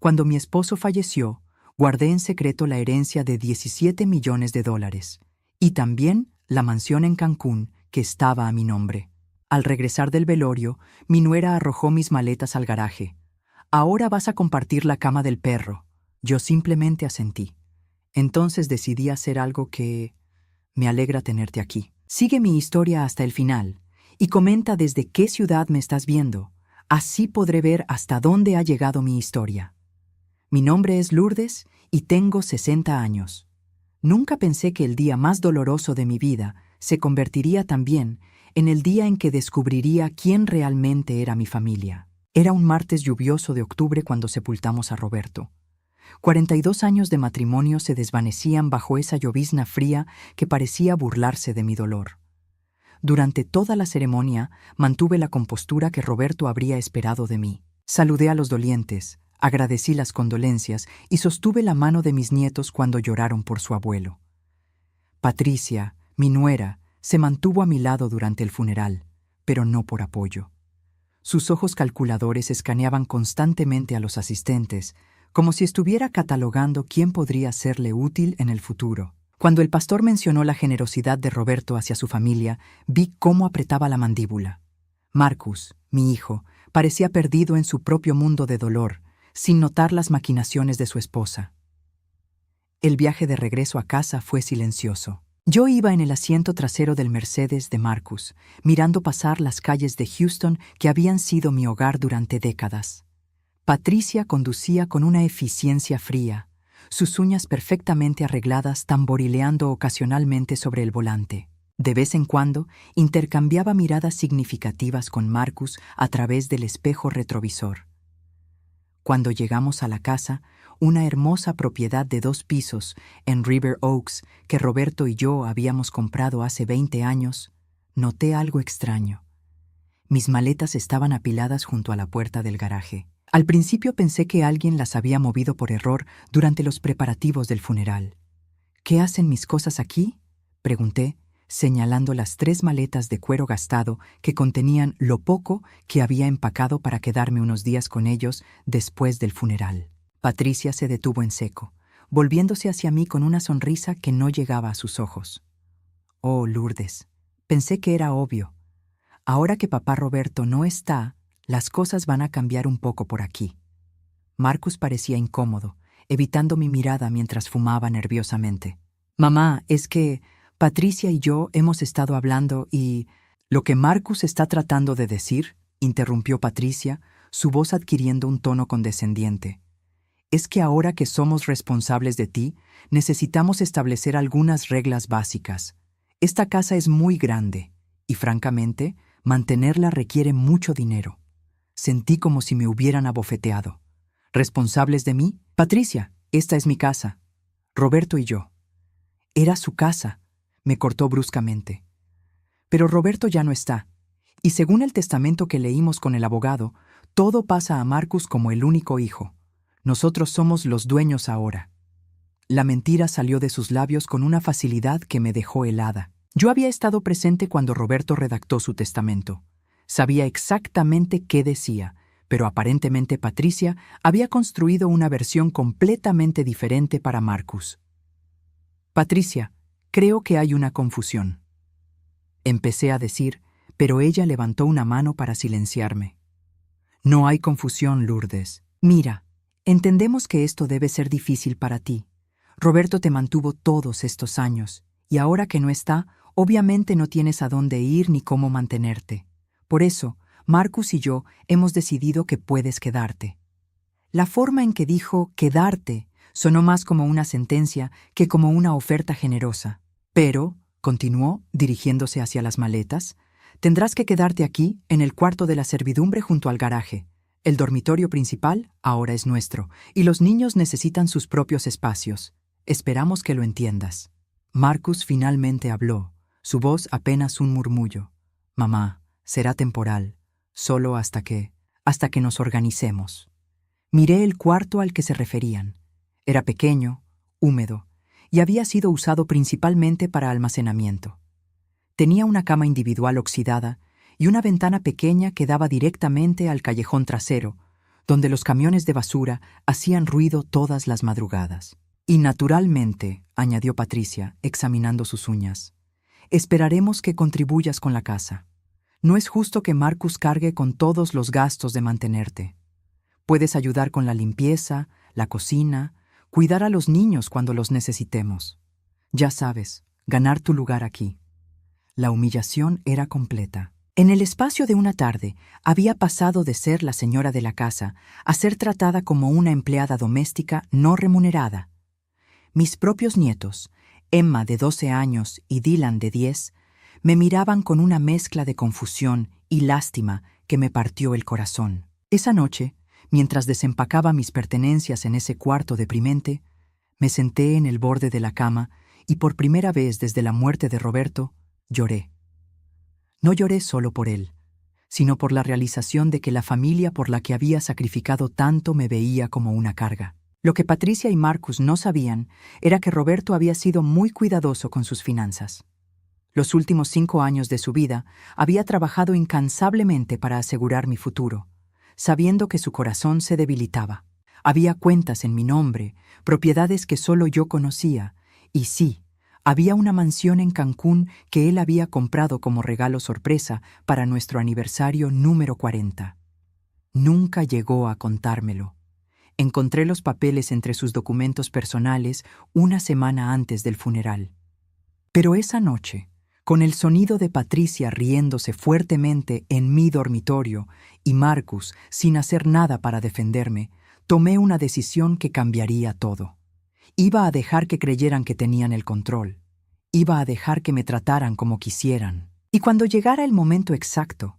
Cuando mi esposo falleció, guardé en secreto la herencia de $17 millones y también la mansión en Cancún que estaba a mi nombre. Al regresar del velorio, mi nuera arrojó mis maletas al garaje. «Ahora vas a compartir la cama del perro». Yo simplemente asentí. Entonces decidí hacer algo que... Me alegra tenerte aquí. Sigue mi historia hasta el final y comenta desde qué ciudad me estás viendo. Así podré ver hasta dónde ha llegado mi historia. Mi nombre es Lourdes y tengo 60 años. Nunca pensé que el día más doloroso de mi vida se convertiría también en el día en que descubriría quién realmente era mi familia. Era un martes lluvioso de octubre cuando sepultamos a Roberto. 42 años de matrimonio se desvanecían bajo esa llovizna fría que parecía burlarse de mi dolor. Durante toda la ceremonia mantuve la compostura que Roberto habría esperado de mí. Saludé a los dolientes, agradecí las condolencias y sostuve la mano de mis nietos cuando lloraron por su abuelo. Patricia, mi nuera, se mantuvo a mi lado durante el funeral, pero no por apoyo. Sus ojos calculadores escaneaban constantemente a los asistentes, como si estuviera catalogando quién podría serle útil en el futuro. Cuando el pastor mencionó la generosidad de Roberto hacia su familia, vi cómo apretaba la mandíbula. Marcus, mi hijo, parecía perdido en su propio mundo de dolor, sin notar las maquinaciones de su esposa. El viaje de regreso a casa fue silencioso. Yo iba en el asiento trasero del Mercedes de Marcus, mirando pasar las calles de Houston que habían sido mi hogar durante décadas. Patricia conducía con una eficiencia fría, sus uñas perfectamente arregladas tamborileando ocasionalmente sobre el volante. De vez en cuando, intercambiaba miradas significativas con Marcus a través del espejo retrovisor. Cuando llegamos a la casa, una hermosa propiedad de 2 pisos en River Oaks que Roberto y yo habíamos comprado hace 20 años, noté algo extraño. Mis maletas estaban apiladas junto a la puerta del garaje. Al principio pensé que alguien las había movido por error durante los preparativos del funeral. «¿Qué hacen mis cosas aquí?», pregunté, señalando las 3 maletas de cuero gastado que contenían lo poco que había empacado para quedarme unos días con ellos después del funeral. Patricia se detuvo en seco, volviéndose hacia mí con una sonrisa que no llegaba a sus ojos. «Oh, Lourdes, pensé que era obvio. Ahora que papá Roberto no está, las cosas van a cambiar un poco por aquí». Marcus parecía incómodo, evitando mi mirada mientras fumaba nerviosamente. «Mamá, es que Patricia y yo hemos estado hablando y...» «Lo que Marcus está tratando de decir», interrumpió Patricia, su voz adquiriendo un tono condescendiente, «es que ahora que somos responsables de ti, necesitamos establecer algunas reglas básicas. Esta casa es muy grande y, francamente, mantenerla requiere mucho dinero». Sentí como si me hubieran abofeteado. ¿Responsables de mí? «Patricia, esta es mi casa. Roberto y yo». «Era su casa», me cortó bruscamente. «Pero Roberto ya no está, y según el testamento que leímos con el abogado, todo pasa a Marcus como el único hijo. Nosotros somos los dueños ahora». La mentira salió de sus labios con una facilidad que me dejó helada. Yo había estado presente cuando Roberto redactó su testamento. Sabía exactamente qué decía, pero aparentemente Patricia había construido una versión completamente diferente para Marcus. «Patricia, creo que hay una confusión», empecé a decir, pero ella levantó una mano para silenciarme. «No hay confusión, Lourdes. Mira, entendemos que esto debe ser difícil para ti. Roberto te mantuvo todos estos años, y ahora que no está, obviamente no tienes a dónde ir ni cómo mantenerte. Por eso, Marcus y yo hemos decidido que puedes quedarte». La forma en que dijo «quedarte» sonó más como una sentencia que como una oferta generosa. «Pero», continuó, dirigiéndose hacia las maletas, «tendrás que quedarte aquí, en el cuarto de la servidumbre junto al garaje. El dormitorio principal ahora es nuestro, y los niños necesitan sus propios espacios. Esperamos que lo entiendas». Marcus finalmente habló, su voz apenas un murmullo. «Mamá, será temporal, solo hasta que nos organicemos». Miré el cuarto al que se referían. Era pequeño, húmedo, y había sido usado principalmente para almacenamiento. Tenía una cama individual oxidada y una ventana pequeña que daba directamente al callejón trasero, donde los camiones de basura hacían ruido todas las madrugadas. Y naturalmente, añadió Patricia, examinando sus uñas, esperaremos que contribuyas con la casa. No es justo que Marcus cargue con todos los gastos de mantenerte. Puedes ayudar con la limpieza, la cocina, cuidar a los niños cuando los necesitemos. Ya sabes, ganar tu lugar aquí. La humillación era completa. En el espacio de una tarde, había pasado de ser la señora de la casa a ser tratada como una empleada doméstica no remunerada. Mis propios nietos, Emma de 12 años y Dylan de 10, me miraban con una mezcla de confusión y lástima que me partió el corazón. Esa noche, mientras desempacaba mis pertenencias en ese cuarto deprimente, me senté en el borde de la cama y por primera vez desde la muerte de Roberto, lloré. No lloré solo por él, sino por la realización de que la familia por la que había sacrificado tanto me veía como una carga. Lo que Patricia y Marcus no sabían era que Roberto había sido muy cuidadoso con sus finanzas. Los últimos 5 años de su vida había trabajado incansablemente para asegurar mi futuro, sabiendo que su corazón se debilitaba. Había cuentas en mi nombre, propiedades que solo yo conocía, y sí, había una mansión en Cancún que él había comprado como regalo sorpresa para nuestro aniversario número 40. Nunca llegó a contármelo. Encontré los papeles entre sus documentos personales una semana antes del funeral. Pero esa noche, con el sonido de Patricia riéndose fuertemente en mi dormitorio y Marcus sin hacer nada para defenderme, tomé una decisión que cambiaría todo. Iba a dejar que creyeran que tenían el control. Iba a dejar que me trataran como quisieran. Y cuando llegara el momento exacto,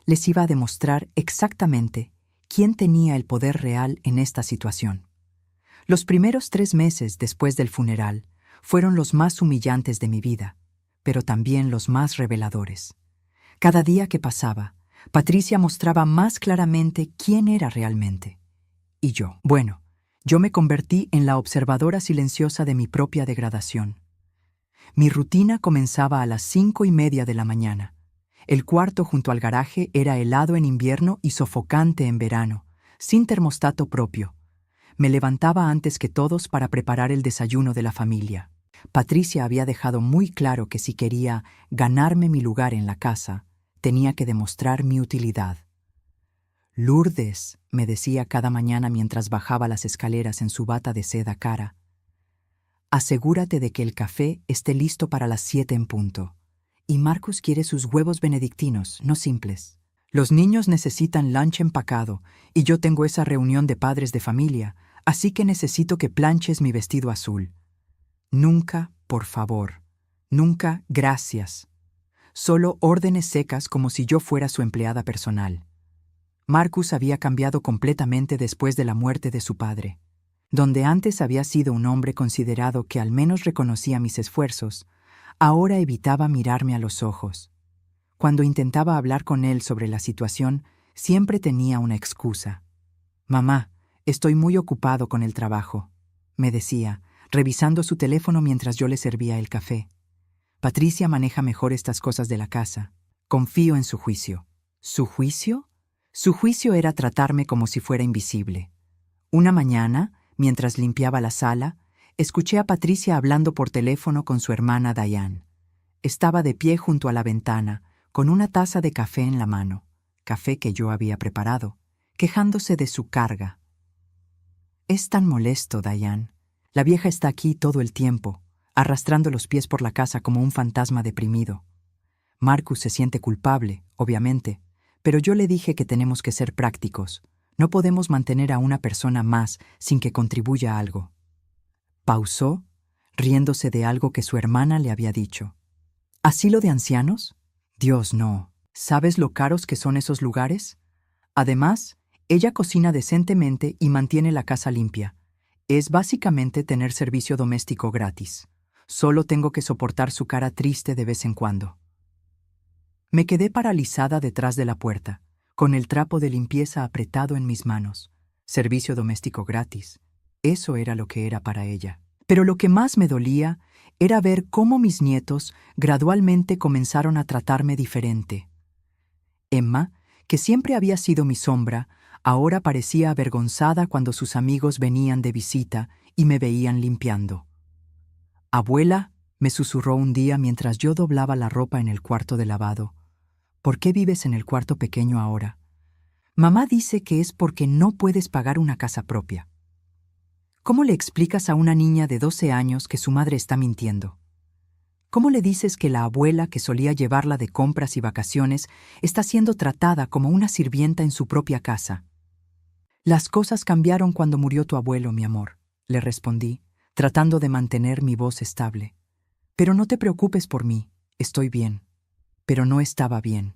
les iba a demostrar exactamente quién tenía el poder real en esta situación. Los primeros 3 meses después del funeral fueron los más humillantes de mi vida, pero también los más reveladores. Cada día que pasaba, Patricia mostraba más claramente quién era realmente. Y yo, yo me convertí en la observadora silenciosa de mi propia degradación. Mi rutina comenzaba a las 5:30 de la mañana. El cuarto junto al garaje era helado en invierno y sofocante en verano, sin termostato propio. Me levantaba antes que todos para preparar el desayuno de la familia. Patricia había dejado muy claro que si quería ganarme mi lugar en la casa, tenía que demostrar mi utilidad. Lourdes, me decía cada mañana mientras bajaba las escaleras en su bata de seda cara, asegúrate de que el café esté listo para las 7 en punto. Y Marcus quiere sus huevos benedictinos, no simples. Los niños necesitan lunch empacado y yo tengo esa reunión de padres de familia, así que necesito que planches mi vestido azul. Nunca, por favor. Nunca, gracias. Solo órdenes secas como si yo fuera su empleada personal. Marcus había cambiado completamente después de la muerte de su padre. Donde antes había sido un hombre considerado que al menos reconocía mis esfuerzos, ahora evitaba mirarme a los ojos. Cuando intentaba hablar con él sobre la situación, siempre tenía una excusa. «Mamá, estoy muy ocupado con el trabajo», me decía, revisando su teléfono mientras yo le servía el café. «Patricia maneja mejor estas cosas de la casa. Confío en su juicio». ¿Su juicio? Su juicio era tratarme como si fuera invisible. Una mañana, mientras limpiaba la sala, escuché a Patricia hablando por teléfono con su hermana Diane. Estaba de pie junto a la ventana, con una taza de café en la mano, café que yo había preparado, quejándose de su carga. «Es tan molesto, Diane. La vieja está aquí todo el tiempo, arrastrando los pies por la casa como un fantasma deprimido. Marcus se siente culpable, obviamente, pero yo le dije que tenemos que ser prácticos. No podemos mantener a una persona más sin que contribuya algo». Pausó, riéndose de algo que su hermana le había dicho. ¿Asilo de ancianos? Dios, no. ¿Sabes lo caros que son esos lugares? Además, ella cocina decentemente y mantiene la casa limpia. Es básicamente tener servicio doméstico gratis. Solo tengo que soportar su cara triste de vez en cuando. Me quedé paralizada detrás de la puerta, con el trapo de limpieza apretado en mis manos. Servicio doméstico gratis. Eso era lo que era para ella. Pero lo que más me dolía era ver cómo mis nietos gradualmente comenzaron a tratarme diferente. Emma, que siempre había sido mi sombra, Ahora parecía avergonzada cuando sus amigos venían de visita y me veían limpiando. «Abuela», me susurró un día mientras yo doblaba la ropa en el cuarto de lavado, «¿por qué vives en el cuarto pequeño ahora?» «Mamá dice que es porque no puedes pagar una casa propia». ¿Cómo le explicas a una niña de 12 años que su madre está mintiendo? ¿Cómo le dices que la abuela que solía llevarla de compras y vacaciones está siendo tratada como una sirvienta en su propia casa? «Las cosas cambiaron cuando murió tu abuelo, mi amor», le respondí, tratando de mantener mi voz estable. «Pero no te preocupes por mí, estoy bien». Pero no estaba bien.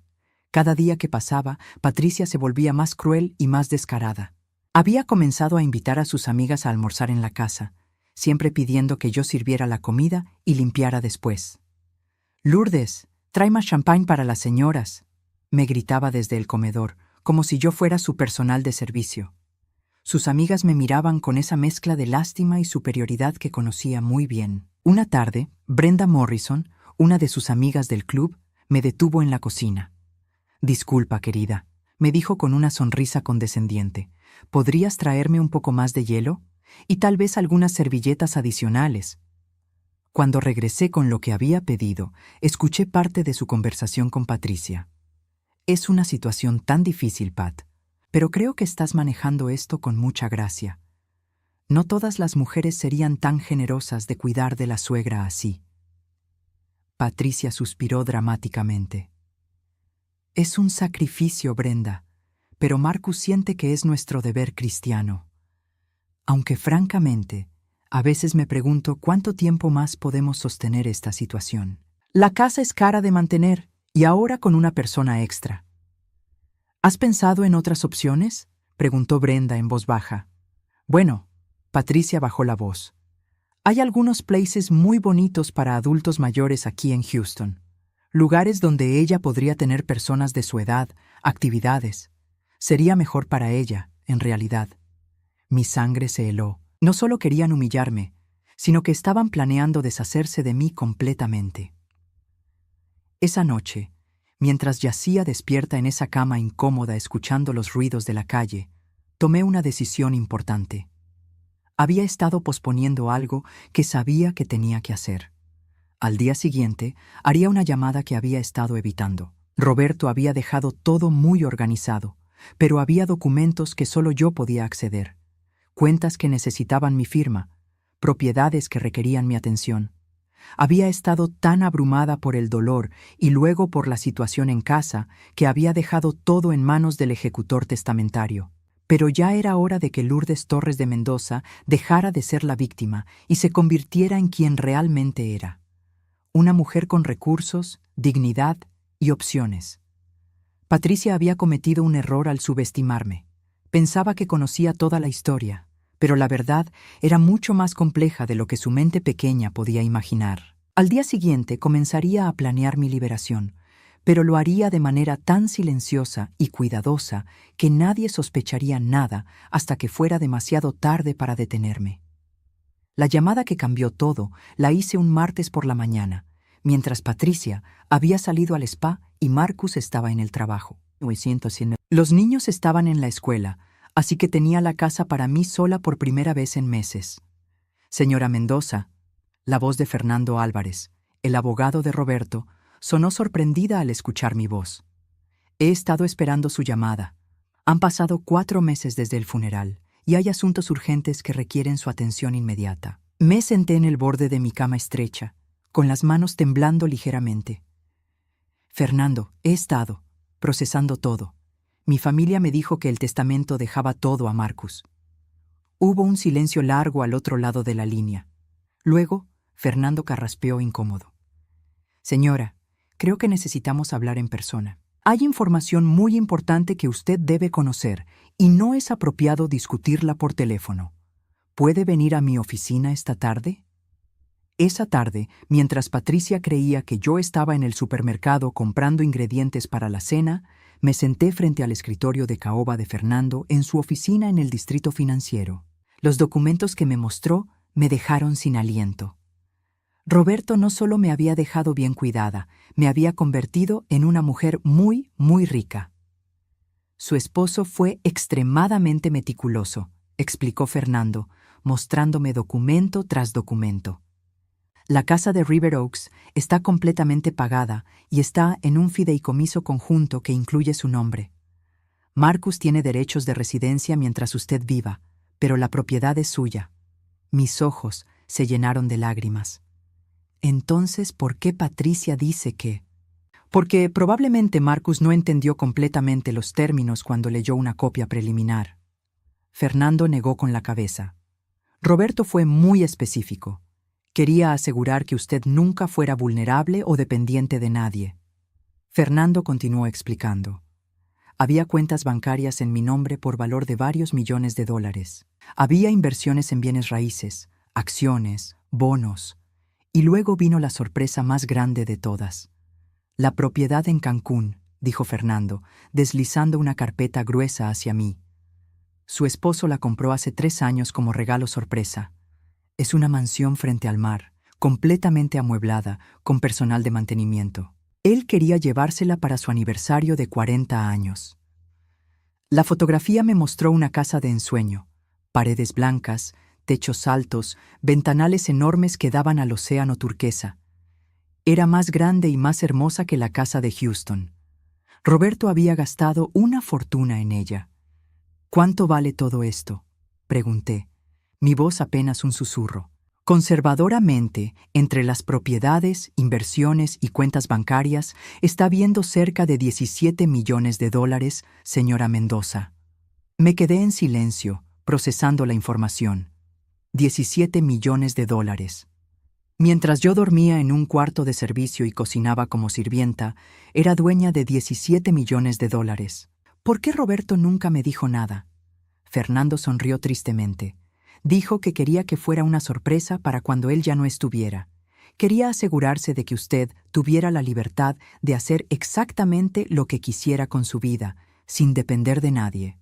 Cada día que pasaba, Patricia se volvía más cruel y más descarada. Había comenzado a invitar a sus amigas a almorzar en la casa, siempre pidiendo que yo sirviera la comida y limpiara después. «Lourdes, trae más champán para las señoras», me gritaba desde el comedor, como si yo fuera su personal de servicio. Sus amigas me miraban con esa mezcla de lástima y superioridad que conocía muy bien. Una tarde, Brenda Morrison, una de sus amigas del club, me detuvo en la cocina. «Disculpa, querida», me dijo con una sonrisa condescendiente. «¿Podrías traerme un poco más de hielo? Y tal vez algunas servilletas adicionales». Cuando regresé con lo que había pedido, escuché parte de su conversación con Patricia. «Es una situación tan difícil, Pat, pero creo que estás manejando esto con mucha gracia. No todas las mujeres serían tan generosas de cuidar de la suegra así». Patricia suspiró dramáticamente. «Es un sacrificio, Brenda, pero Marcus siente que es nuestro deber cristiano. Aunque francamente, a veces me pregunto cuánto tiempo más podemos sostener esta situación. La casa es cara de mantener, y ahora con una persona extra». «¿Has pensado en otras opciones?», preguntó Brenda en voz baja. «Bueno», Patricia bajó la voz. «Hay algunos places muy bonitos para adultos mayores aquí en Houston. Lugares donde ella podría tener personas de su edad, actividades. Sería mejor para ella, en realidad». Mi sangre se heló. No solo querían humillarme, sino que estaban planeando deshacerse de mí completamente. Esa noche, mientras yacía despierta en esa cama incómoda escuchando los ruidos de la calle, tomé una decisión importante. Había estado posponiendo algo que sabía que tenía que hacer. Al día siguiente, haría una llamada que había estado evitando. Roberto había dejado todo muy organizado, pero había documentos que solo yo podía acceder. Cuentas que necesitaban mi firma, propiedades que requerían mi atención. Había estado tan abrumada por el dolor y luego por la situación en casa que había dejado todo en manos del ejecutor testamentario. Pero ya era hora de que Lourdes Torres de Mendoza dejara de ser la víctima y se convirtiera en quien realmente era. Una mujer con recursos, dignidad y opciones. Patricia había cometido un error al subestimarme. Pensaba que conocía toda la historia, pero la verdad era mucho más compleja de lo que su mente pequeña podía imaginar. Al día siguiente comenzaría a planear mi liberación, pero lo haría de manera tan silenciosa y cuidadosa que nadie sospecharía nada hasta que fuera demasiado tarde para detenerme. La llamada que cambió todo la hice un martes por la mañana, mientras Patricia había salido al spa y Marcus estaba en el trabajo. Los niños estaban en la escuela, así que tenía la casa para mí sola por primera vez en meses. «Señora Mendoza», la voz de Fernando Álvarez, el abogado de Roberto, sonó sorprendida al escuchar mi voz. «He estado esperando su llamada. Han pasado 4 meses desde el funeral y hay asuntos urgentes que requieren su atención inmediata». Me senté en el borde de mi cama estrecha, con las manos temblando ligeramente. «Fernando, he estado procesando todo. Mi familia me dijo que el testamento dejaba todo a Marcus». Hubo un silencio largo al otro lado de la línea. Luego, Fernando carraspeó incómodo. «Señora, creo que necesitamos hablar en persona. Hay información muy importante que usted debe conocer y no es apropiado discutirla por teléfono. ¿Puede venir a mi oficina esta tarde?». Esa tarde, mientras Patricia creía que yo estaba en el supermercado comprando ingredientes para la cena, me senté frente al escritorio de caoba de Fernando en su oficina en el distrito financiero. Los documentos que me mostró me dejaron sin aliento. Roberto no solo me había dejado bien cuidada, me había convertido en una mujer muy, muy rica. Su esposo fue extremadamente meticuloso, explicó Fernando, mostrándome documento tras documento. La casa de River Oaks está completamente pagada y está en un fideicomiso conjunto que incluye su nombre. Marcus tiene derechos de residencia mientras usted viva, pero la propiedad es suya. Mis ojos se llenaron de lágrimas. Entonces, ¿por qué Patricia dice que? Porque probablemente Marcus no entendió completamente los términos cuando leyó una copia preliminar. Fernando negó con la cabeza. Roberto fue muy específico. Quería asegurar que usted nunca fuera vulnerable o dependiente de nadie. Fernando continuó explicando. Había cuentas bancarias en mi nombre por valor de varios millones de dólares. Había inversiones en bienes raíces, acciones, bonos. Y luego vino la sorpresa más grande de todas. La propiedad en Cancún, dijo Fernando, deslizando una carpeta gruesa hacia mí. Su esposo la compró hace 3 años como regalo sorpresa. Es una mansión frente al mar, completamente amueblada, con personal de mantenimiento. Él quería llevársela para su aniversario de 40 años. La fotografía me mostró una casa de ensueño, paredes blancas, techos altos, ventanales enormes que daban al océano turquesa. Era más grande y más hermosa que la casa de Houston. Roberto había gastado una fortuna en ella. ¿Cuánto vale todo esto?, pregunté, mi voz apenas un susurro. Conservadoramente, entre las propiedades, inversiones y cuentas bancarias, está viendo cerca de 17 millones de dólares, señora Mendoza. Me quedé en silencio, procesando la información. 17 millones de dólares. Mientras yo dormía en un cuarto de servicio y cocinaba como sirvienta, era dueña de 17 millones de dólares. ¿Por qué Roberto nunca me dijo nada? Fernando sonrió tristemente. Dijo que quería que fuera una sorpresa para cuando él ya no estuviera. Quería asegurarse de que usted tuviera la libertad de hacer exactamente lo que quisiera con su vida, sin depender de nadie.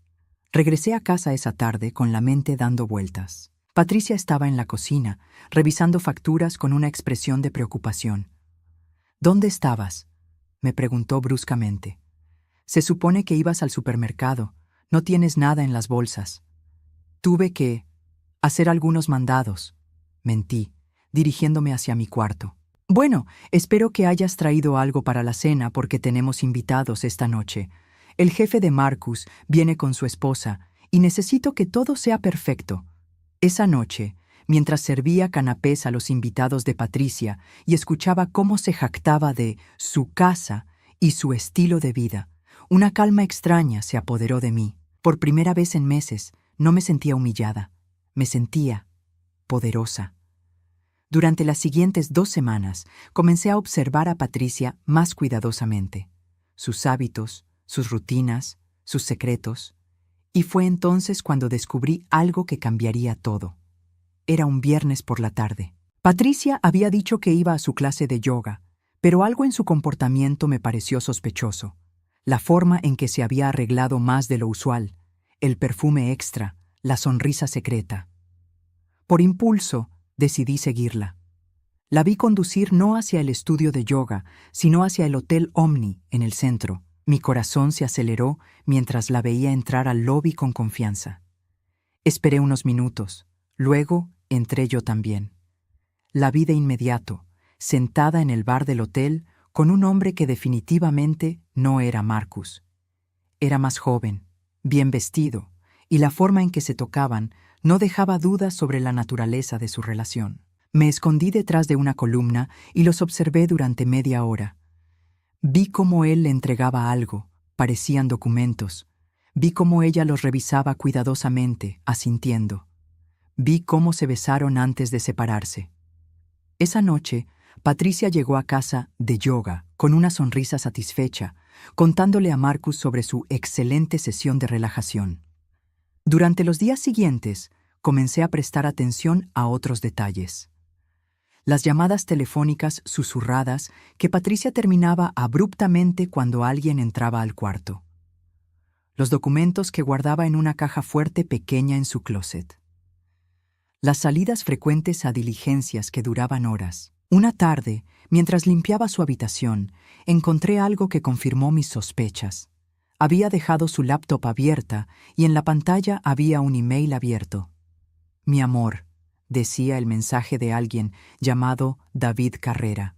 Regresé a casa esa tarde con la mente dando vueltas. Patricia estaba en la cocina, revisando facturas con una expresión de preocupación. ¿Dónde estabas?, me preguntó bruscamente. Se supone que ibas al supermercado. No tienes nada en las bolsas. Tuve que hacer algunos mandados, mentí, dirigiéndome hacia mi cuarto. Bueno, espero que hayas traído algo para la cena porque tenemos invitados esta noche. El jefe de Marcus viene con su esposa y necesito que todo sea perfecto. Esa noche, mientras servía canapés a los invitados de Patricia y escuchaba cómo se jactaba de su casa y su estilo de vida, una calma extraña se apoderó de mí. Por primera vez en meses, no me sentía humillada. Me sentía poderosa. Durante las siguientes 2 semanas, comencé a observar a Patricia más cuidadosamente. Sus hábitos, sus rutinas, sus secretos. Y fue entonces cuando descubrí algo que cambiaría todo. Era un viernes por la tarde. Patricia había dicho que iba a su clase de yoga, pero algo en su comportamiento me pareció sospechoso. La forma en que se había arreglado más de lo usual, el perfume extra, la sonrisa secreta. Por impulso, decidí seguirla. La vi conducir no hacia el estudio de yoga, sino hacia el Hotel Omni, en el centro. Mi corazón se aceleró mientras la veía entrar al lobby con confianza. Esperé unos minutos. Luego entré yo también. La vi de inmediato, sentada en el bar del hotel, con un hombre que definitivamente no era Marcus. Era más joven, bien vestido, y la forma en que se tocaban no dejaba dudas sobre la naturaleza de su relación. Me escondí detrás de una columna y los observé durante media hora. Vi cómo él le entregaba algo, parecían documentos. Vi cómo ella los revisaba cuidadosamente, asintiendo. Vi cómo se besaron antes de separarse. Esa noche, Patricia llegó a casa de yoga con una sonrisa satisfecha, contándole a Marcus sobre su excelente sesión de relajación. Durante los días siguientes, comencé a prestar atención a otros detalles. Las llamadas telefónicas susurradas que Patricia terminaba abruptamente cuando alguien entraba al cuarto. Los documentos que guardaba en una caja fuerte pequeña en su closet. Las salidas frecuentes a diligencias que duraban horas. Una tarde, mientras limpiaba su habitación, encontré algo que confirmó mis sospechas. Había dejado su laptop abierta y en la pantalla había un email abierto. Mi amor, decía el mensaje de alguien llamado David Carrera.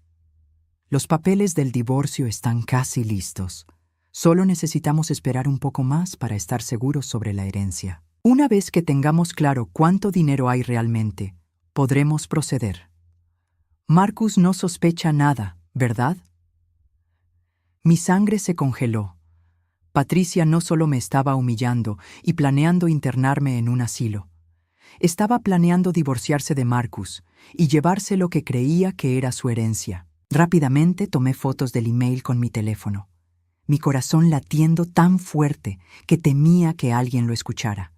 Los papeles del divorcio están casi listos. Solo necesitamos esperar un poco más para estar seguros sobre la herencia. Una vez que tengamos claro cuánto dinero hay realmente, podremos proceder. Marcus no sospecha nada, ¿verdad? Mi sangre se congeló. Patricia no solo me estaba humillando y planeando internarme en un asilo. Estaba planeando divorciarse de Marcus y llevarse lo que creía que era su herencia. Rápidamente tomé fotos del email con mi teléfono, mi corazón latiendo tan fuerte que temía que alguien lo escuchara.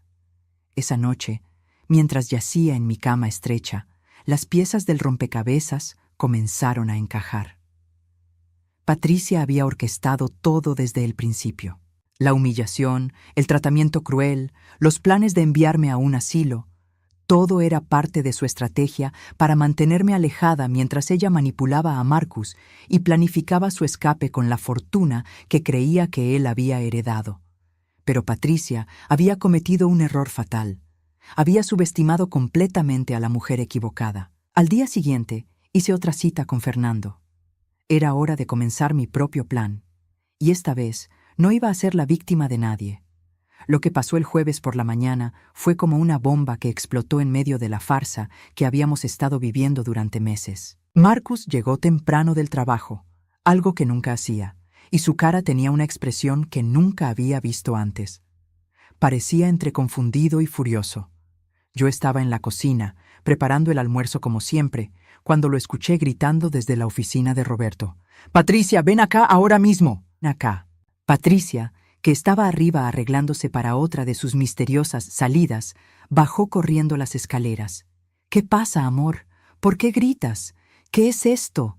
Esa noche, mientras yacía en mi cama estrecha, las piezas del rompecabezas comenzaron a encajar. Patricia había orquestado todo desde el principio. La humillación, el tratamiento cruel, los planes de enviarme a un asilo, todo era parte de su estrategia para mantenerme alejada mientras ella manipulaba a Marcus y planificaba su escape con la fortuna que creía que él había heredado. Pero Patricia había cometido un error fatal. Había subestimado completamente a la mujer equivocada. Al día siguiente, hice otra cita con Fernando. Era hora de comenzar mi propio plan, y esta vez no iba a ser la víctima de nadie. Lo que pasó el jueves por la mañana fue como una bomba que explotó en medio de la farsa que habíamos estado viviendo durante meses. Marcus llegó temprano del trabajo, algo que nunca hacía, y su cara tenía una expresión que nunca había visto antes. Parecía entre confundido y furioso. Yo estaba en la cocina, preparando el almuerzo como siempre, cuando lo escuché gritando desde la oficina de Roberto. «Patricia, ven acá ahora mismo». Acá. Patricia, que estaba arriba arreglándose para otra de sus misteriosas salidas, bajó corriendo las escaleras. «¿Qué pasa, amor? ¿Por qué gritas? ¿Qué es esto?»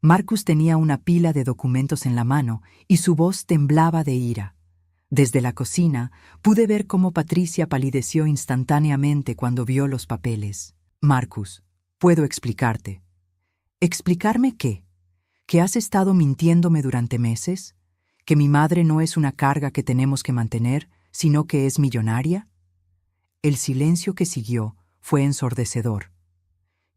Marcus tenía una pila de documentos en la mano y su voz temblaba de ira. Desde la cocina pude ver cómo Patricia palideció instantáneamente cuando vio los papeles. «Marcus, puedo explicarte». «¿Explicarme qué? ¿Que has estado mintiéndome durante meses? ¿Que mi madre no es una carga que tenemos que mantener, sino que es millonaria?» El silencio que siguió fue ensordecedor.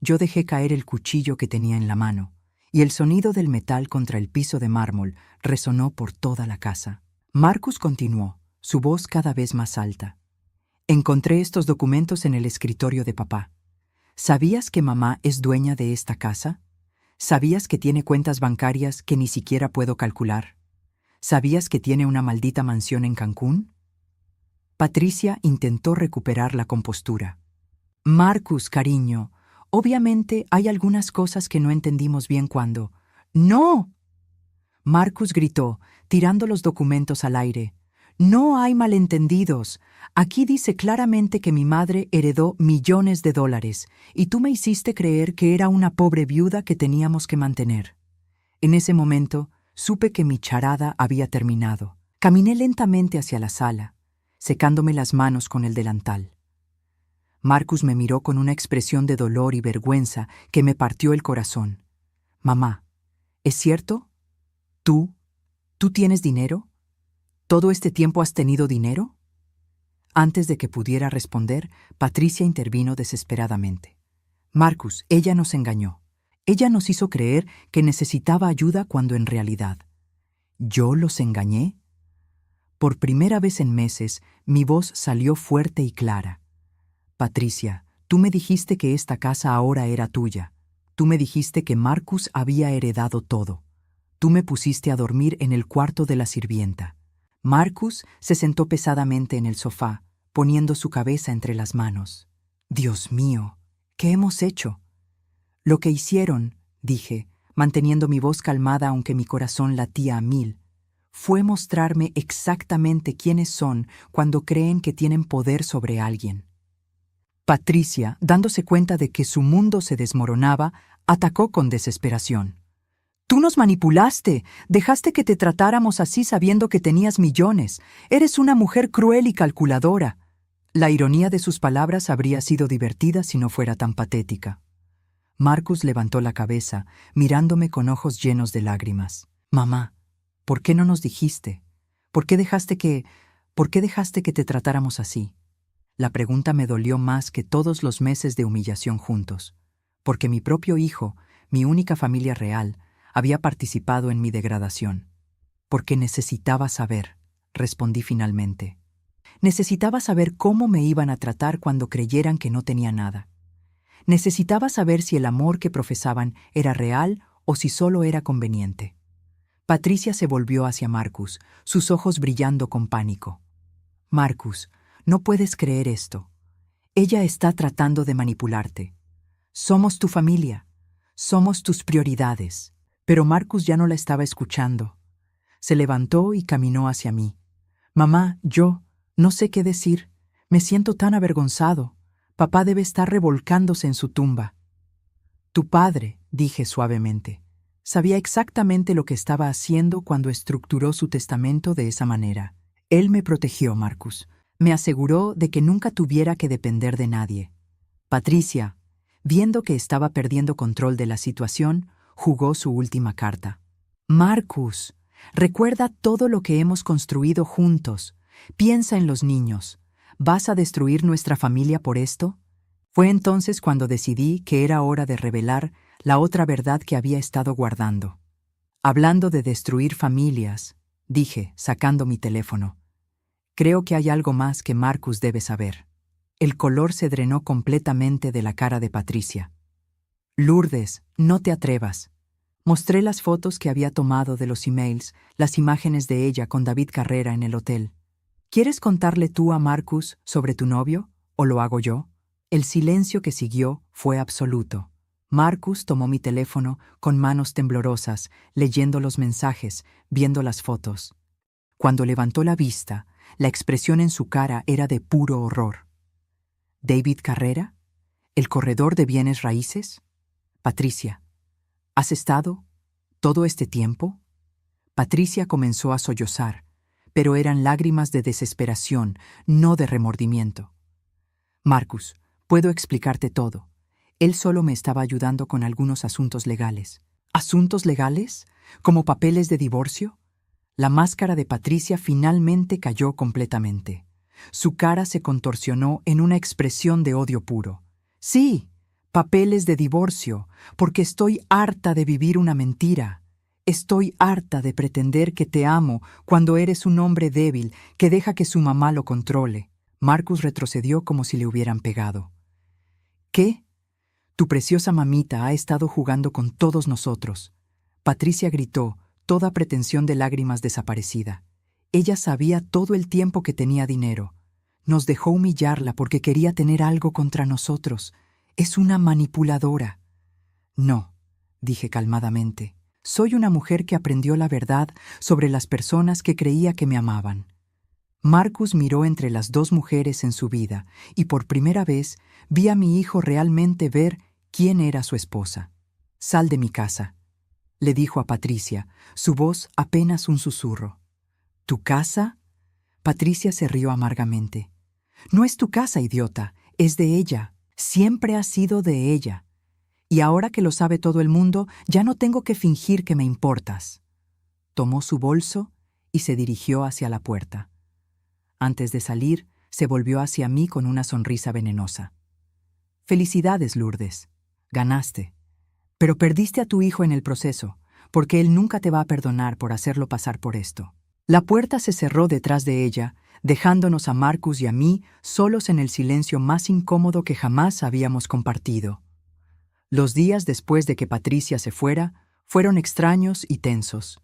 Yo dejé caer el cuchillo que tenía en la mano, y el sonido del metal contra el piso de mármol resonó por toda la casa. Marcus continuó, su voz cada vez más alta. «Encontré estos documentos en el escritorio de papá. ¿Sabías que mamá es dueña de esta casa? ¿Sabías que tiene cuentas bancarias que ni siquiera puedo calcular? ¿Sabías que tiene una maldita mansión en Cancún?» Patricia intentó recuperar la compostura. «Marcus, cariño, obviamente hay algunas cosas que no entendimos bien cuando...» «¡No!» Marcus gritó, tirando los documentos al aire. «No hay malentendidos. Aquí dice claramente que mi madre heredó millones de dólares y tú me hiciste creer que era una pobre viuda que teníamos que mantener». En ese momento, supe que mi charada había terminado. Caminé lentamente hacia la sala, secándome las manos con el delantal. Marcus me miró con una expresión de dolor y vergüenza que me partió el corazón. «Mamá, ¿es cierto? ¿Tú tienes dinero? ¿Todo este tiempo has tenido dinero?» Antes de que pudiera responder, Patricia intervino desesperadamente. «Marcus, ella nos engañó. Ella nos hizo creer que necesitaba ayuda cuando en realidad... ¿Yo los engañé?» Por primera vez en meses, mi voz salió fuerte y clara. «Patricia, tú me dijiste que esta casa ahora era tuya. Tú me dijiste que Marcus había heredado todo. Tú me pusiste a dormir en el cuarto de la sirvienta». Marcus se sentó pesadamente en el sofá, poniendo su cabeza entre las manos. «Dios mío, ¿qué hemos hecho?» «Lo que hicieron», dije, manteniendo mi voz calmada aunque mi corazón latía a 1000, «fue mostrarme exactamente quiénes son cuando creen que tienen poder sobre alguien». Patricia, dándose cuenta de que su mundo se desmoronaba, atacó con desesperación. «Tú nos manipulaste, dejaste que te tratáramos así sabiendo que tenías millones. Eres una mujer cruel y calculadora». La ironía de sus palabras habría sido divertida si no fuera tan patética. Marcus levantó la cabeza, mirándome con ojos llenos de lágrimas. «Mamá, ¿por qué no nos dijiste? ¿Por qué dejaste que te tratáramos así? La pregunta me dolió más que todos los meses de humillación juntos, porque mi propio hijo, mi única familia real, había participado en mi degradación. Porque necesitaba saber, respondí finalmente. Necesitaba saber cómo me iban a tratar cuando creyeran que no tenía nada. Necesitaba saber si el amor que profesaban era real o si solo era conveniente. Patricia se volvió hacia Marcus, sus ojos brillando con pánico. Marcus, no puedes creer esto. Ella está tratando de manipularte. Somos tu familia. Somos tus prioridades. Pero Marcus ya no la estaba escuchando. Se levantó y caminó hacia mí. Mamá, no sé qué decir. Me siento tan avergonzado. Papá debe estar revolcándose en su tumba. Tu padre, dije suavemente, sabía exactamente lo que estaba haciendo cuando estructuró su testamento de esa manera. Él me protegió, Marcus. Me aseguró de que nunca tuviera que depender de nadie. Patricia, viendo que estaba perdiendo control de la situación, jugó su última carta. Marcus, recuerda todo lo que hemos construido juntos. Piensa en los niños. ¿Vas a destruir nuestra familia por esto? Fue entonces cuando decidí que era hora de revelar la otra verdad que había estado guardando. Hablando de destruir familias, dije, sacando mi teléfono. Creo que hay algo más que Marcus debe saber. El color se drenó completamente de la cara de Patricia. Lourdes, no te atrevas. Mostré las fotos que había tomado de los emails, las imágenes de ella con David Carrera en el hotel. ¿Quieres contarle tú a Marcus sobre tu novio, o lo hago yo? El silencio que siguió fue absoluto. Marcus tomó mi teléfono con manos temblorosas, leyendo los mensajes, viendo las fotos. Cuando levantó la vista, la expresión en su cara era de puro horror. ¿David Carrera? ¿El corredor de bienes raíces? Patricia, ¿has estado todo este tiempo? Patricia comenzó a sollozar, pero eran lágrimas de desesperación, no de remordimiento. Marcus, puedo explicarte todo. Él solo me estaba ayudando con algunos asuntos legales. ¿Asuntos legales? ¿Como papeles de divorcio? La máscara de Patricia finalmente cayó completamente. Su cara se contorsionó en una expresión de odio puro. Sí, papeles de divorcio, porque estoy harta de vivir una mentira. Estoy harta de pretender que te amo cuando eres un hombre débil que deja que su mamá lo controle. Marcus retrocedió como si le hubieran pegado. ¿Qué? Tu preciosa mamita ha estado jugando con todos nosotros. Patricia gritó, toda pretensión de lágrimas desaparecida. Ella sabía todo el tiempo que tenía dinero. Nos dejó humillarla porque quería tener algo contra nosotros. Es una manipuladora. No, dije calmadamente. Soy una mujer que aprendió la verdad sobre las personas que creía que me amaban. Marcus miró entre las dos mujeres en su vida y por primera vez vi a mi hijo realmente ver quién era su esposa. Sal de mi casa, le dijo a Patricia, su voz apenas un susurro. ¿Tu casa? Patricia se rió amargamente. No es tu casa, idiota, es de ella. Siempre ha sido de ella. Y ahora que lo sabe todo el mundo, ya no tengo que fingir que me importas. Tomó su bolso y se dirigió hacia la puerta. Antes de salir, se volvió hacia mí con una sonrisa venenosa. Felicidades, Lourdes. Ganaste. Pero perdiste a tu hijo en el proceso, porque él nunca te va a perdonar por hacerlo pasar por esto. La puerta se cerró detrás de ella, dejándonos a Marcus y a mí solos en el silencio más incómodo que jamás habíamos compartido. Los días después de que Patricia se fuera fueron extraños y tensos.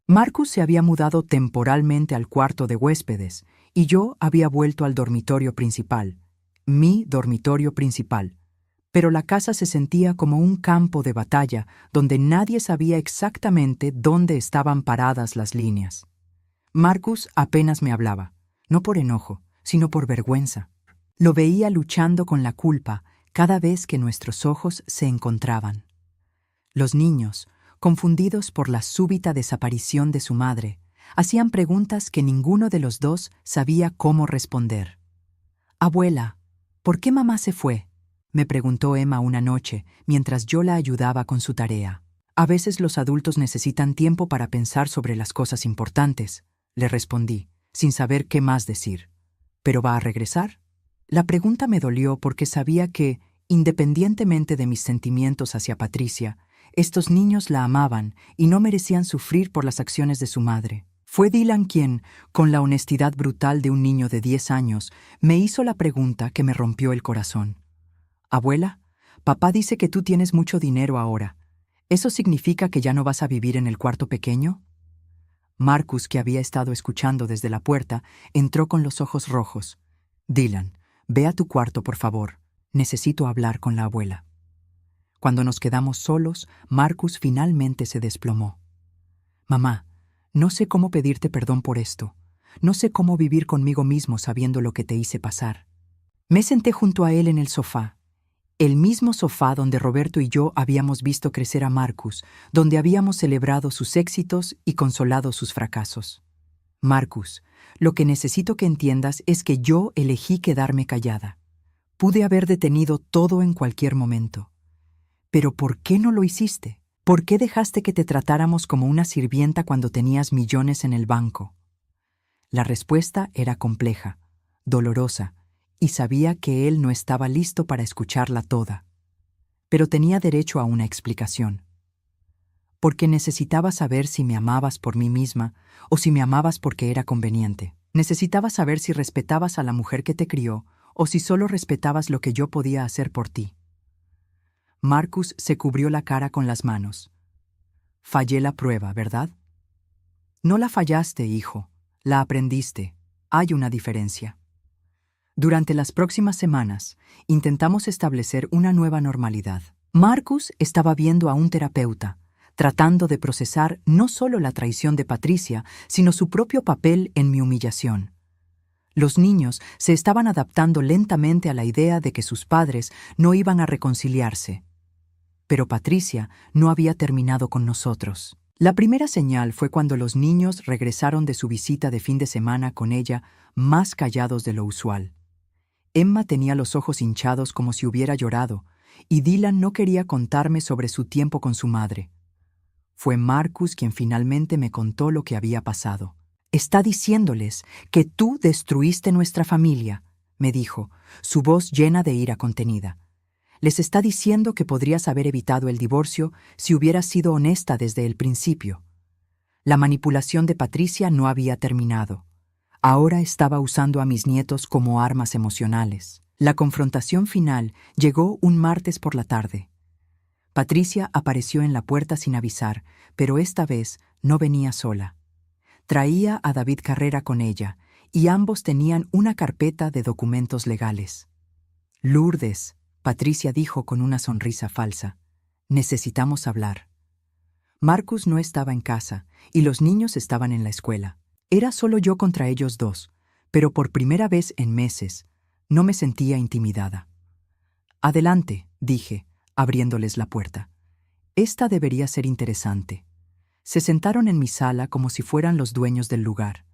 Marcus se había mudado temporalmente al cuarto de huéspedes y yo había vuelto al dormitorio principal, mi dormitorio principal. Pero la casa se sentía como un campo de batalla donde nadie sabía exactamente dónde estaban paradas las líneas. Marcus apenas me hablaba, no por enojo, sino por vergüenza. Lo veía luchando con la culpa cada vez que nuestros ojos se encontraban. Los niños, confundidos por la súbita desaparición de su madre, hacían preguntas que ninguno de los dos sabía cómo responder. «Abuela, ¿por qué mamá se fue?», me preguntó Emma una noche mientras yo la ayudaba con su tarea. A veces los adultos necesitan tiempo para pensar sobre las cosas importantes, le respondí, sin saber qué más decir. ¿Pero va a regresar? La pregunta me dolió porque sabía que, independientemente de mis sentimientos hacia Patricia, estos niños la amaban y no merecían sufrir por las acciones de su madre. Fue Dylan quien, con la honestidad brutal de un niño de 10 años, me hizo la pregunta que me rompió el corazón. Abuela, papá dice que tú tienes mucho dinero ahora. ¿Eso significa que ya no vas a vivir en el cuarto pequeño? Marcus, que había estado escuchando desde la puerta, entró con los ojos rojos. Dylan, ve a tu cuarto, por favor. Necesito hablar con la abuela. Cuando nos quedamos solos, Marcus finalmente se desplomó. Mamá, no sé cómo pedirte perdón por esto. No sé cómo vivir conmigo mismo sabiendo lo que te hice pasar. Me senté junto a él en el sofá. El mismo sofá donde Roberto y yo habíamos visto crecer a Marcus, donde habíamos celebrado sus éxitos y consolado sus fracasos. Marcus, lo que necesito que entiendas es que yo elegí quedarme callada. Pude haber detenido todo en cualquier momento. ¿Pero por qué no lo hiciste? ¿Por qué dejaste que te tratáramos como una sirvienta cuando tenías millones en el banco? La respuesta era compleja, dolorosa, y sabía que él no estaba listo para escucharla toda. Pero tenía derecho a una explicación. Porque necesitaba saber si me amabas por mí misma o si me amabas porque era conveniente. Necesitaba saber si respetabas a la mujer que te crió o si solo respetabas lo que yo podía hacer por ti. Marcus se cubrió la cara con las manos. Fallé la prueba, ¿verdad? No la fallaste, hijo. La aprendiste. Hay una diferencia. Durante las próximas semanas, intentamos establecer una nueva normalidad. Marcus estaba viendo a un terapeuta, tratando de procesar no solo la traición de Patricia, sino su propio papel en mi humillación. Los niños se estaban adaptando lentamente a la idea de que sus padres no iban a reconciliarse. Pero Patricia no había terminado con nosotros. La primera señal fue cuando los niños regresaron de su visita de fin de semana con ella más callados de lo usual. Emma tenía los ojos hinchados como si hubiera llorado, y Dylan no quería contarme sobre su tiempo con su madre. Fue Marcus quien finalmente me contó lo que había pasado. «Está diciéndoles que tú destruiste nuestra familia», me dijo, su voz llena de ira contenida. «Les está diciendo que podrías haber evitado el divorcio si hubieras sido honesta desde el principio». La manipulación de Patricia no había terminado. Ahora estaba usando a mis nietos como armas emocionales. La confrontación final llegó un martes por la tarde. Patricia apareció en la puerta sin avisar, pero esta vez no venía sola. Traía a David Carrera con ella, y ambos tenían una carpeta de documentos legales. «Lourdes», Patricia dijo con una sonrisa falsa, «necesitamos hablar». Marcus no estaba en casa, y los niños estaban en la escuela. Era solo yo contra ellos dos, pero por primera vez en meses no me sentía intimidada. «Adelante», dije, abriéndoles la puerta. «Esta debería ser interesante». Se sentaron en mi sala como si fueran los dueños del lugar.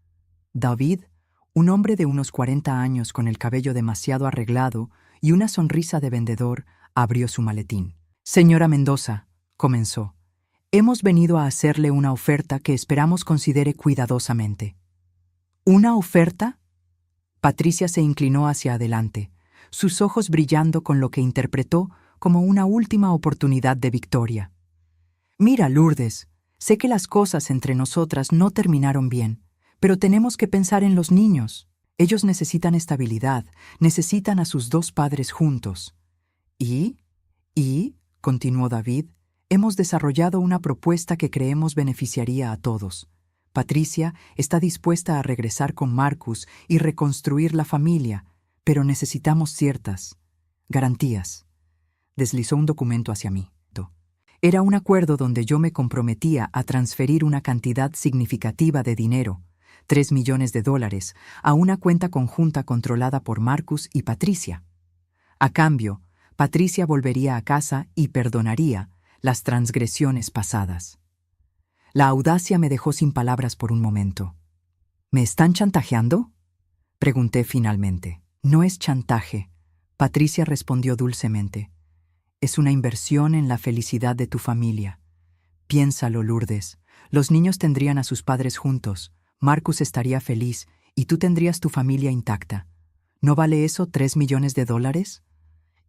David, un hombre de unos 40 años con el cabello demasiado arreglado y una sonrisa de vendedor, abrió su maletín. «Señora Mendoza», comenzó, «hemos venido a hacerle una oferta que esperamos considere cuidadosamente». «¿Una oferta?» Patricia se inclinó hacia adelante, sus ojos brillando con lo que interpretó como una última oportunidad de victoria. «Mira, Lourdes, sé que las cosas entre nosotras no terminaron bien, pero tenemos que pensar en los niños. Ellos necesitan estabilidad, necesitan a sus dos padres juntos». Y, continuó David, «hemos desarrollado una propuesta que creemos beneficiaría a todos. Patricia está dispuesta a regresar con Marcus y reconstruir la familia, pero necesitamos ciertas garantías». Deslizó un documento hacia mí. Era un acuerdo donde yo me comprometía a transferir una cantidad significativa de dinero, $3 millones, a una cuenta conjunta controlada por Marcus y Patricia. A cambio, Patricia volvería a casa y perdonaría las transgresiones pasadas. La audacia me dejó sin palabras por un momento. «¿Me están chantajeando?», pregunté finalmente. «No es chantaje», Patricia respondió dulcemente. «Es una inversión en la felicidad de tu familia. Piénsalo, Lourdes. Los niños tendrían a sus padres juntos. Marcus estaría feliz y tú tendrías tu familia intacta. ¿No vale eso $3 millones?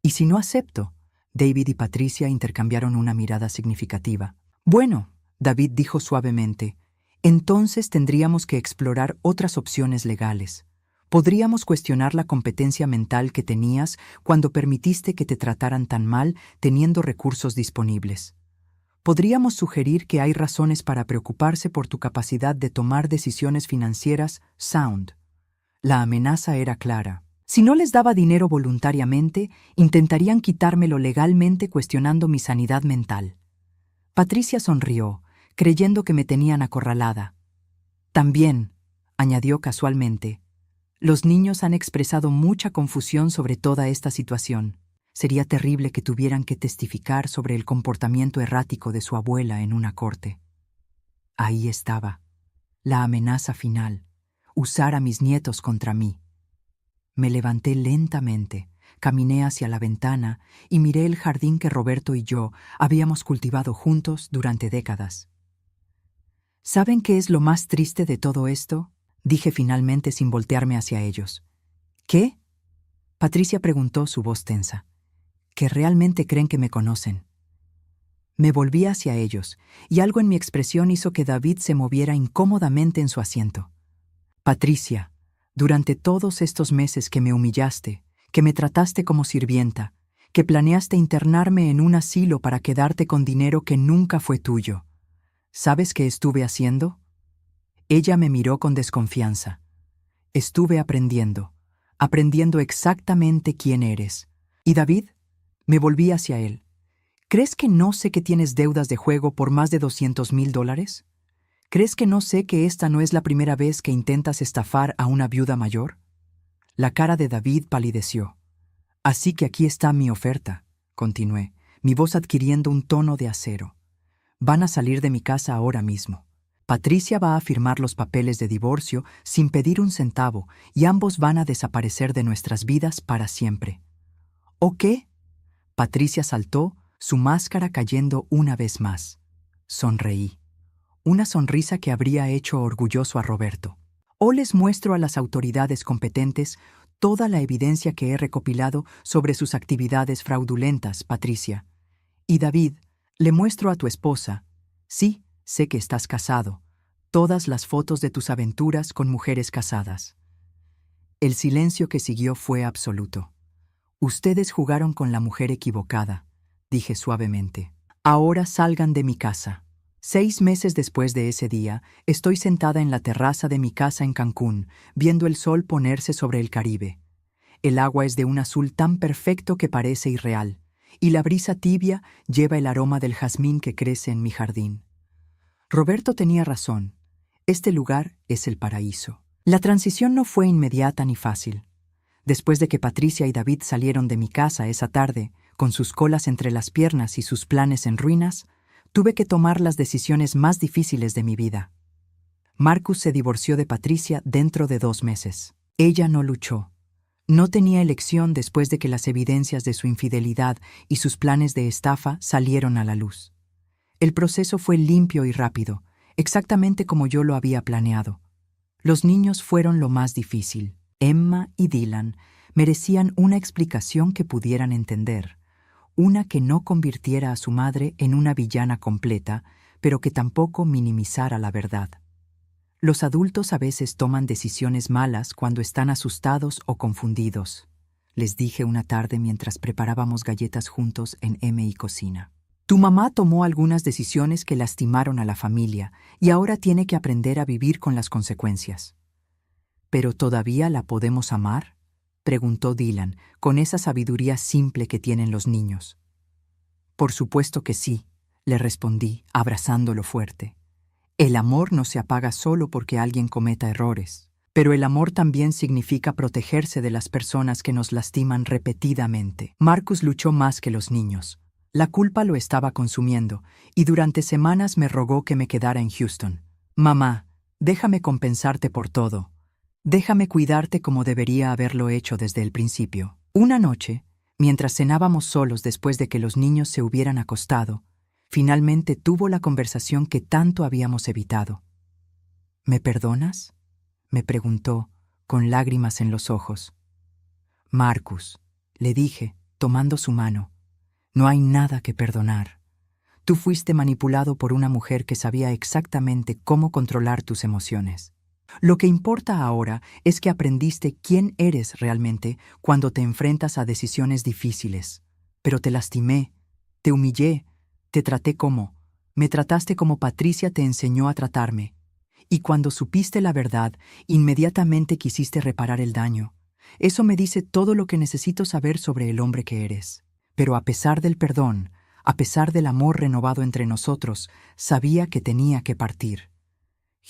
¿Y si no acepto? David y Patricia intercambiaron una mirada significativa. Bueno, David dijo suavemente, entonces tendríamos que explorar otras opciones legales. Podríamos cuestionar la competencia mental que tenías cuando permitiste que te trataran tan mal teniendo recursos disponibles. Podríamos sugerir que hay razones para preocuparse por tu capacidad de tomar decisiones financieras sound. La amenaza era clara. Si no les daba dinero voluntariamente, intentarían quitármelo legalmente cuestionando mi sanidad mental. Patricia sonrió, creyendo que me tenían acorralada. También, añadió casualmente, los niños han expresado mucha confusión sobre toda esta situación. Sería terrible que tuvieran que testificar sobre el comportamiento errático de su abuela en una corte. Ahí estaba, la amenaza final, usar a mis nietos contra mí. Me levanté lentamente, caminé hacia la ventana y miré el jardín que Roberto y yo habíamos cultivado juntos durante décadas. ¿Saben qué es lo más triste de todo esto? Dije finalmente sin voltearme hacia ellos. ¿Qué? Patricia preguntó, su voz tensa. Que realmente creen que me conocen. Me volví hacia ellos, y algo en mi expresión hizo que David se moviera incómodamente en su asiento. Patricia, durante todos estos meses que me humillaste, que me trataste como sirvienta, que planeaste internarme en un asilo para quedarte con dinero que nunca fue tuyo, ¿sabes qué estuve haciendo? Ella me miró con desconfianza. Estuve aprendiendo exactamente quién eres. ¿Y David? Me volví hacia él. ¿Crees que no sé que tienes deudas de juego por más de $200,000? ¿Crees que no sé que esta no es la primera vez que intentas estafar a una viuda mayor? La cara de David palideció. Así que aquí está mi oferta, continué, mi voz adquiriendo un tono de acero. Van a salir de mi casa ahora mismo. Patricia va a firmar los papeles de divorcio sin pedir un centavo y ambos van a desaparecer de nuestras vidas para siempre. ¿O qué? Patricia saltó, su máscara cayendo una vez más. Sonreí. Una sonrisa que habría hecho orgulloso a Roberto. O les muestro a las autoridades competentes toda la evidencia que he recopilado sobre sus actividades fraudulentas, Patricia. Y David, le muestro a tu esposa. Sí, sé que estás casado. Todas las fotos de tus aventuras con mujeres casadas. El silencio que siguió fue absoluto. Ustedes jugaron con la mujer equivocada, dije suavemente. Ahora salgan de mi casa. 6 meses después de ese día, estoy sentada en la terraza de mi casa en Cancún, viendo el sol ponerse sobre el Caribe. El agua es de un azul tan perfecto que parece irreal, y la brisa tibia lleva el aroma del jazmín que crece en mi jardín. Roberto tenía razón. Este lugar es el paraíso. La transición no fue inmediata ni fácil. Después de que Patricia y David salieron de mi casa esa tarde, con sus colas entre las piernas y sus planes en ruinas, tuve que tomar las decisiones más difíciles de mi vida. Marcus se divorció de Patricia dentro de 2 meses. Ella no luchó. No tenía elección después de que las evidencias de su infidelidad y sus planes de estafa salieron a la luz. El proceso fue limpio y rápido, exactamente como yo lo había planeado. Los niños fueron lo más difícil. Emma y Dylan merecían una explicación que pudieran entender, una que no convirtiera a su madre en una villana completa, pero que tampoco minimizara la verdad. Los adultos a veces toman decisiones malas cuando están asustados o confundidos, les dije una tarde mientras preparábamos galletas juntos en M y Cocina. Tu mamá tomó algunas decisiones que lastimaron a la familia y ahora tiene que aprender a vivir con las consecuencias. ¿Pero todavía la podemos amar?, preguntó Dylan, con esa sabiduría simple que tienen los niños. Por supuesto que sí, le respondí, abrazándolo fuerte. El amor no se apaga solo porque alguien cometa errores, pero el amor también significa protegerse de las personas que nos lastiman repetidamente. Marcus luchó más que los niños. La culpa lo estaba consumiendo, y durante semanas me rogó que me quedara en Houston. Mamá, déjame compensarte por todo. Déjame cuidarte como debería haberlo hecho desde el principio. Una noche, mientras cenábamos solos después de que los niños se hubieran acostado, finalmente tuvo la conversación que tanto habíamos evitado. ¿Me perdonas?, me preguntó, con lágrimas en los ojos. Marcus, le dije, tomando su mano, no hay nada que perdonar. Tú fuiste manipulado por una mujer que sabía exactamente cómo controlar tus emociones. Lo que importa ahora es que aprendiste quién eres realmente cuando te enfrentas a decisiones difíciles. Pero te lastimé, te humillé, me trataste como Patricia te enseñó a tratarme. Y cuando supiste la verdad, inmediatamente quisiste reparar el daño. Eso me dice todo lo que necesito saber sobre el hombre que eres. Pero a pesar del perdón, a pesar del amor renovado entre nosotros, sabía que tenía que partir.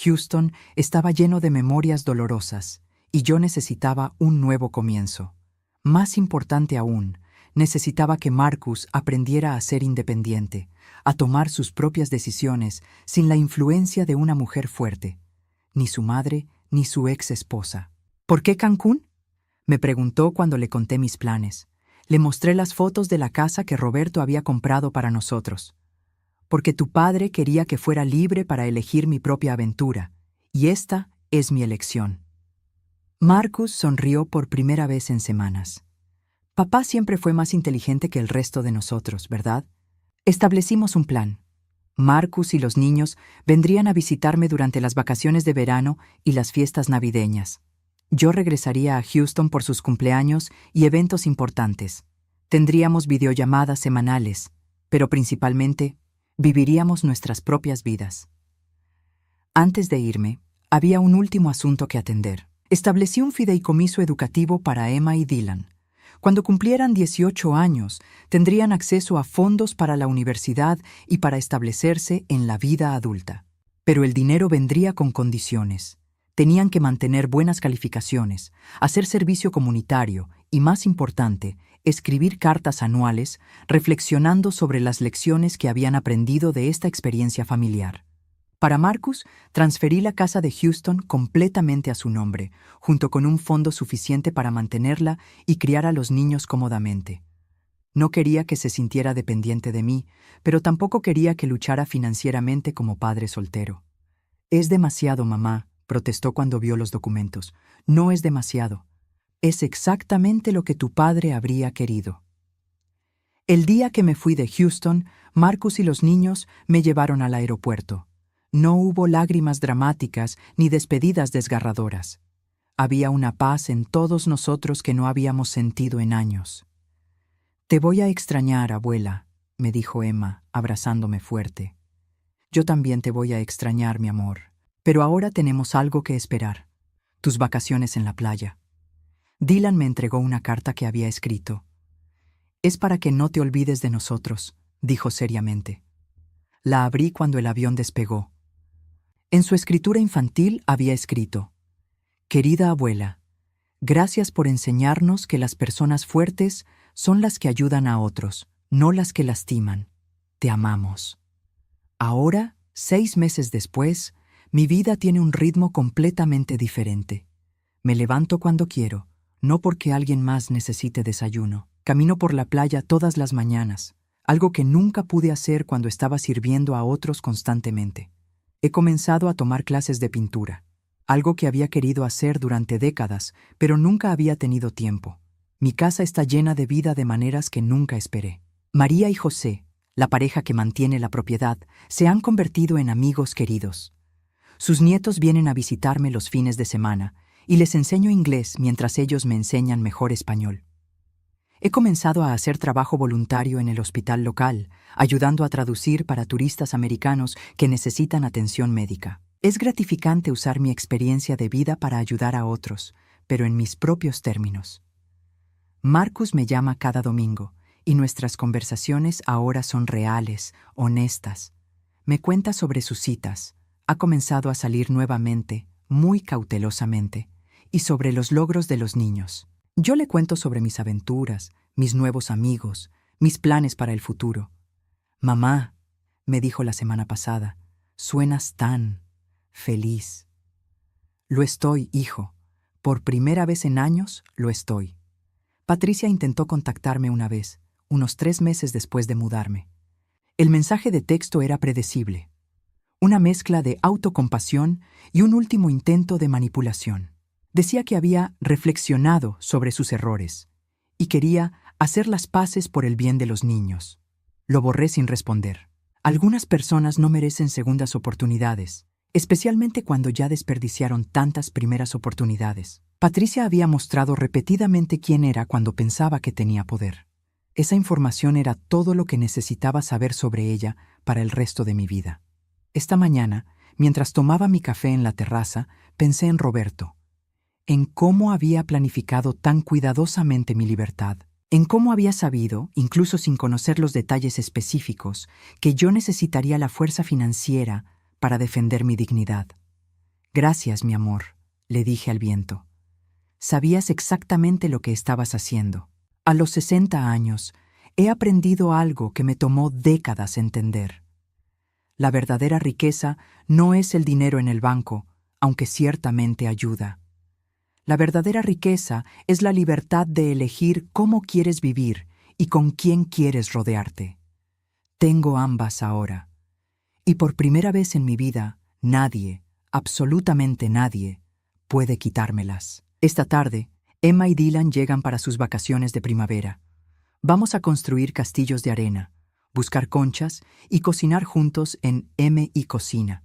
Houston estaba lleno de memorias dolorosas, y yo necesitaba un nuevo comienzo. Más importante aún, necesitaba que Marcus aprendiera a ser independiente, a tomar sus propias decisiones sin la influencia de una mujer fuerte, ni su madre ni su ex esposa. ¿Por qué Cancún?, me preguntó cuando le conté mis planes. Le mostré las fotos de la casa que Roberto había comprado para nosotros. Porque tu padre quería que fuera libre para elegir mi propia aventura, y esta es mi elección. Marcus sonrió por primera vez en semanas. Papá siempre fue más inteligente que el resto de nosotros, ¿verdad? Establecimos un plan. Marcus y los niños vendrían a visitarme durante las vacaciones de verano y las fiestas navideñas. Yo regresaría a Houston por sus cumpleaños y eventos importantes. Tendríamos videollamadas semanales, pero principalmente viviríamos nuestras propias vidas. Antes de irme, había un último asunto que atender. Establecí un fideicomiso educativo para Emma y Dylan. Cuando cumplieran 18 años, tendrían acceso a fondos para la universidad y para establecerse en la vida adulta. Pero el dinero vendría con condiciones. Tenían que mantener buenas calificaciones, hacer servicio comunitario y, más importante, escribir cartas anuales reflexionando sobre las lecciones que habían aprendido de esta experiencia familiar. Para Marcus, transferí la casa de Houston completamente a su nombre, junto con un fondo suficiente para mantenerla y criar a los niños cómodamente. No quería que se sintiera dependiente de mí, pero tampoco quería que luchara financieramente como padre soltero. Es demasiado, mamá, protestó cuando vio los documentos. No es demasiado. Es exactamente lo que tu padre habría querido. El día que me fui de Houston, Marcus y los niños me llevaron al aeropuerto. No hubo lágrimas dramáticas ni despedidas desgarradoras. Había una paz en todos nosotros que no habíamos sentido en años. Te voy a extrañar, abuela, me dijo Emma, abrazándome fuerte. Yo también te voy a extrañar, mi amor. Pero ahora tenemos algo que esperar. Tus vacaciones en la playa. Dylan me entregó una carta que había escrito. Es para que no te olvides de nosotros, dijo seriamente. La abrí cuando el avión despegó. En su escritura infantil había escrito: Querida abuela, gracias por enseñarnos que las personas fuertes son las que ayudan a otros, no las que lastiman. Te amamos. Ahora, 6 meses después, mi vida tiene un ritmo completamente diferente. Me levanto cuando quiero, no porque alguien más necesite desayuno. Camino por la playa todas las mañanas, algo que nunca pude hacer cuando estaba sirviendo a otros constantemente. He comenzado a tomar clases de pintura, algo que había querido hacer durante décadas, pero nunca había tenido tiempo. Mi casa está llena de vida de maneras que nunca esperé. María y José, la pareja que mantiene la propiedad, se han convertido en amigos queridos. Sus nietos vienen a visitarme los fines de semana y les enseño inglés mientras ellos me enseñan mejor español. He comenzado a hacer trabajo voluntario en el hospital local, ayudando a traducir para turistas americanos que necesitan atención médica. Es gratificante usar mi experiencia de vida para ayudar a otros, pero en mis propios términos. Marcus me llama cada domingo, y nuestras conversaciones ahora son reales, honestas. Me cuenta sobre sus citas. Ha comenzado a salir nuevamente, muy cautelosamente, y sobre los logros de los niños. Yo le cuento sobre mis aventuras, mis nuevos amigos, mis planes para el futuro. Mamá, me dijo la semana pasada, suenas tan feliz. Lo estoy, hijo. Por primera vez en años, lo estoy. Patricia intentó contactarme una vez, unos 3 meses después de mudarme. El mensaje de texto era predecible. una mezcla de autocompasión y un último intento de manipulación. Decía que había reflexionado sobre sus errores y quería hacer las paces por el bien de los niños. Lo borré sin responder. Algunas personas no merecen segundas oportunidades, especialmente cuando ya desperdiciaron tantas primeras oportunidades. Patricia había mostrado repetidamente quién era cuando pensaba que tenía poder. Esa información era todo lo que necesitaba saber sobre ella para el resto de mi vida. Esta mañana, mientras tomaba mi café en la terraza, pensé en Roberto, en cómo había planificado tan cuidadosamente mi libertad, en cómo había sabido, incluso sin conocer los detalles específicos, que yo necesitaría la fuerza financiera para defender mi dignidad. Gracias, mi amor, le dije al viento. Sabías exactamente lo que estabas haciendo. A los 60 años, he aprendido algo que me tomó décadas entender. La verdadera riqueza no es el dinero en el banco, aunque ciertamente ayuda. La verdadera riqueza es la libertad de elegir cómo quieres vivir y con quién quieres rodearte. Tengo ambas ahora. Y por primera vez en mi vida, nadie, absolutamente nadie, puede quitármelas. Esta tarde, Emma y Dylan llegan para sus vacaciones de primavera. Vamos a construir castillos de arena, buscar conchas y cocinar juntos en M y Cocina.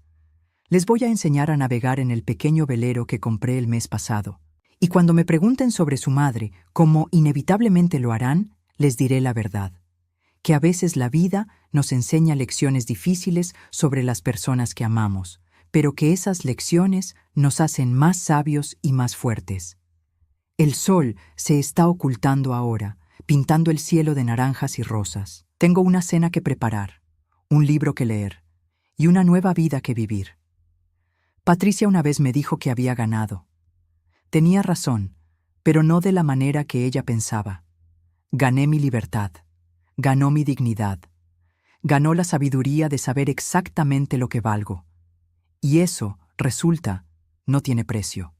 Les voy a enseñar a navegar en el pequeño velero que compré el mes pasado. Y cuando me pregunten sobre su madre, como inevitablemente lo harán, les diré la verdad. Que a veces la vida nos enseña lecciones difíciles sobre las personas que amamos, pero que esas lecciones nos hacen más sabios y más fuertes. El sol se está ocultando ahora, pintando el cielo de naranjas y rosas. Tengo una cena que preparar, un libro que leer y una nueva vida que vivir. Patricia una vez me dijo que había ganado. Tenía razón, pero no de la manera que ella pensaba. Gané mi libertad, ganó mi dignidad, ganó la sabiduría de saber exactamente lo que valgo. Y eso, resulta, no tiene precio.